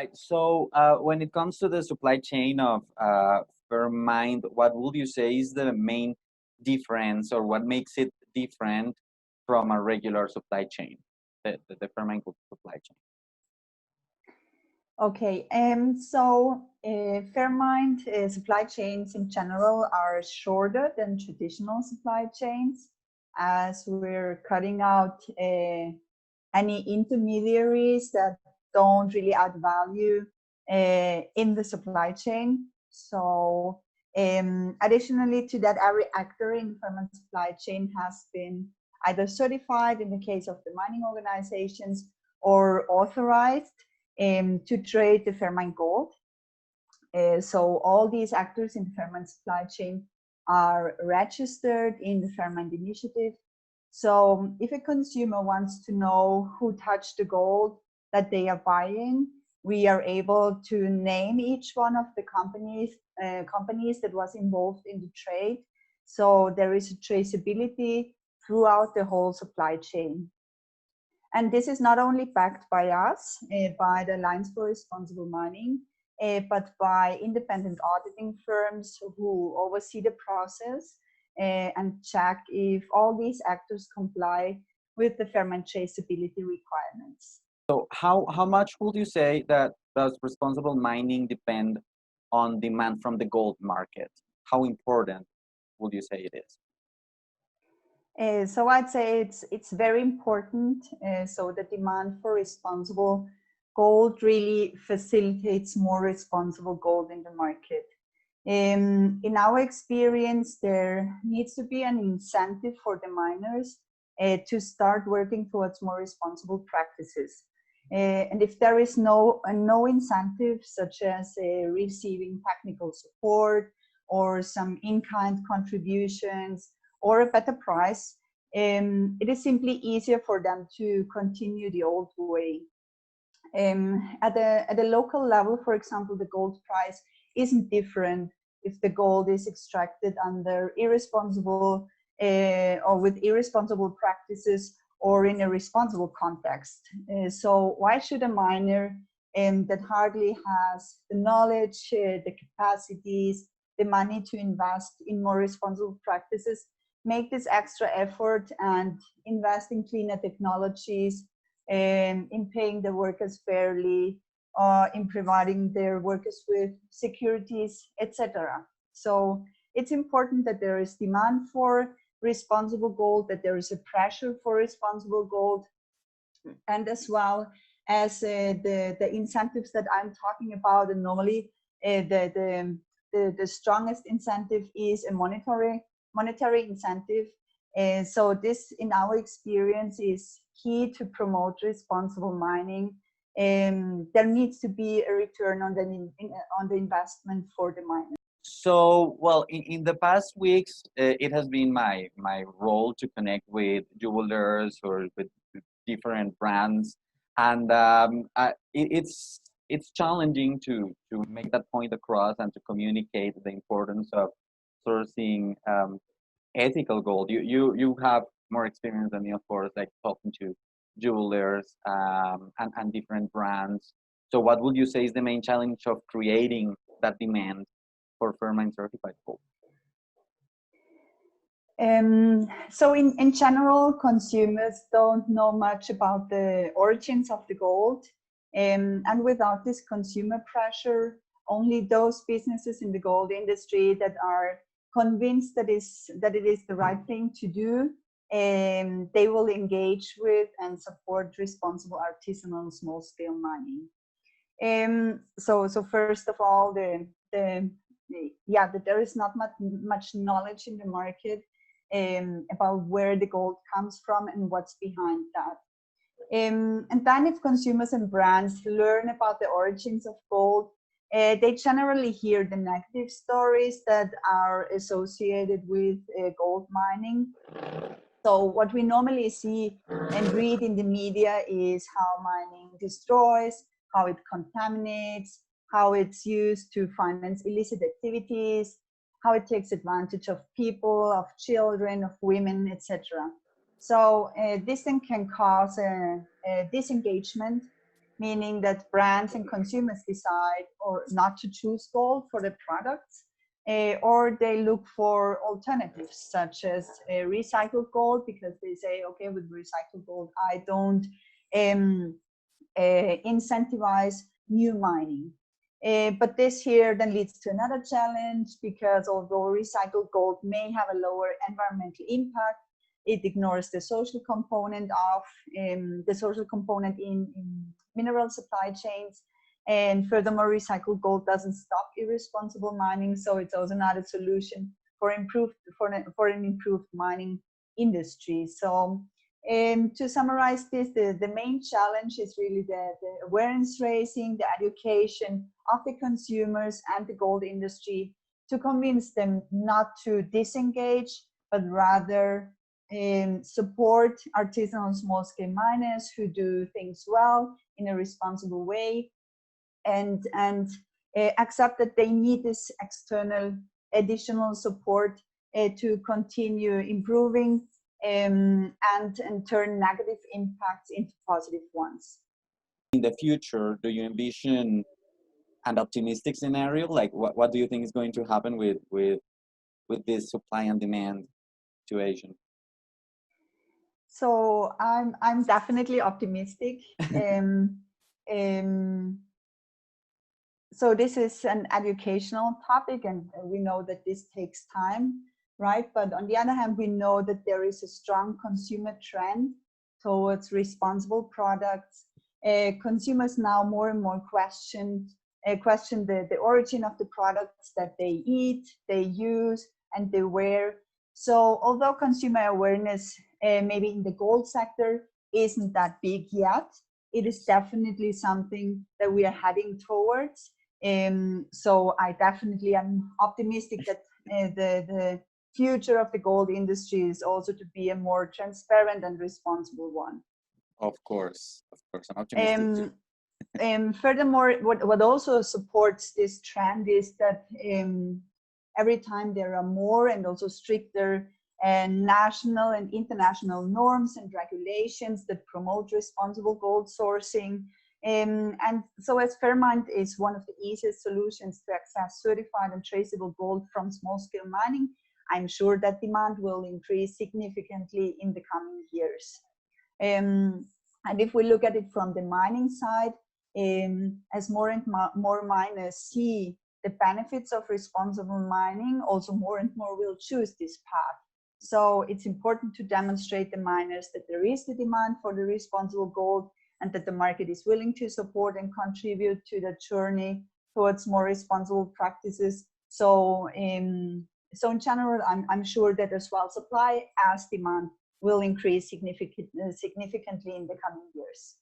right. So when it comes to the supply chain of Fairmind, what would you say is the main difference, or what makes it different from a regular supply chain, the Fairmind supply chain? Okay, so Fairmind supply chains in general are shorter than traditional supply chains, as we're cutting out any intermediaries that don't really add value in the supply chain. So additionally to that, every actor in the Fairmont supply chain has been either certified in the case of the mining organizations or authorized to trade the Fairmont gold. So all these actors in the Fairmont supply chain are registered in the Fairmont initiative. So if a consumer wants to know who touched the gold that they are buying, we are able to name each one of the companies that was involved in the trade. So there is a traceability throughout the whole supply chain. And this is not only backed by us, by the Alliance for Responsible Mining, but by independent auditing firms who oversee the process and check if all these actors comply with the Fairmont traceability requirements. So how much would you say that does responsible mining depend on demand from the gold market? How important would you say it is? So I'd say it's very important. So the demand for responsible gold really facilitates more responsible gold in the market. In our experience, there needs to be an incentive for the miners to start working towards more responsible practices. And if there is no incentive, such as receiving technical support or some in-kind contributions or a better price, it is simply easier for them to continue the old way. At a local level, for example, the gold price isn't different if the gold is extracted under irresponsible or with irresponsible practices or in a responsible context. So why should a miner that hardly has the knowledge, the capacities, the money to invest in more responsible practices make this extra effort and invest in cleaner technologies, in paying the workers fairly, in providing their workers with securities, etc. So it's important that there is demand for responsible gold, that there is a pressure for responsible gold, and as well as the incentives that I'm talking about. And normally the strongest incentive is a monetary incentive. So this, in our experience, is key to promote responsible mining. There needs to be a return on the investment for the miner. So, well, in the past weeks, it has been my role to connect with jewelers or with different brands, and it's challenging to make that point across and to communicate the importance of sourcing ethical gold. You have more experience than me, of course, like talking to jewelers and different brands. So what would you say is the main challenge of creating that demand for Fairmont certified gold? So in general, consumers don't know much about the origins of the gold. And without this consumer pressure, only those businesses in the gold industry that are convinced that it is the right thing to do, they will engage with and support responsible artisanal small-scale mining. So first of all, there is not much knowledge in the market about where the gold comes from and what's behind that. And then if consumers and brands learn about the origins of gold, they generally hear the negative stories that are associated with gold mining. So what we normally see and read in the media is how mining destroys, how it contaminates, how it's used to finance illicit activities, how it takes advantage of people, of children, of women, etc. So this then can cause a disengagement meaning that brands and consumers decide or not to choose gold for their products, or they look for alternatives such as recycled gold, because they say, okay, with recycled gold, I don't incentivize new mining. But this here then leads to another challenge, because although recycled gold may have a lower environmental impact, it ignores the social component of in mineral supply chains. And furthermore, recycled gold doesn't stop irresponsible mining, so it's also not a solution for an improved mining industry. So to summarize this, the main challenge is really the awareness raising, the education of the consumers and the gold industry, to convince them not to disengage, but rather support artisanal small-scale miners who do things well in a responsible way, and accept that they need this external additional support to continue improving and turn negative impacts into positive ones. In the future, do you envision an optimistic scenario? Like, what do you think is going to happen with this supply and demand situation? So I'm definitely optimistic. So this is an educational topic, and we know that this takes time, right? But on the other hand, we know that there is a strong consumer trend towards responsible products. Consumers now more and more question the origin of the products that they eat, they use, and they wear. So although consumer awareness maybe in the gold sector isn't that big yet, it is definitely something that we are heading towards. So I definitely am optimistic that the future of the gold industry is also to be a more transparent and responsible one. Of course, I'm optimistic too. Furthermore, what also supports this trend is that every time there are more and also stricter national and international norms and regulations that promote responsible gold sourcing. And so as Fairmont is one of the easiest solutions to access certified and traceable gold from small-scale mining, I'm sure that demand will increase significantly in the coming years. And if we look at it from the mining side, as more and more miners see the benefits of responsible mining, also more and more will choose this path. So it's important to demonstrate the miners that there is the demand for the responsible gold, and that the market is willing to support and contribute to the journey towards more responsible practices. So in general, I'm sure that as well supply as demand will increase significantly in the coming years.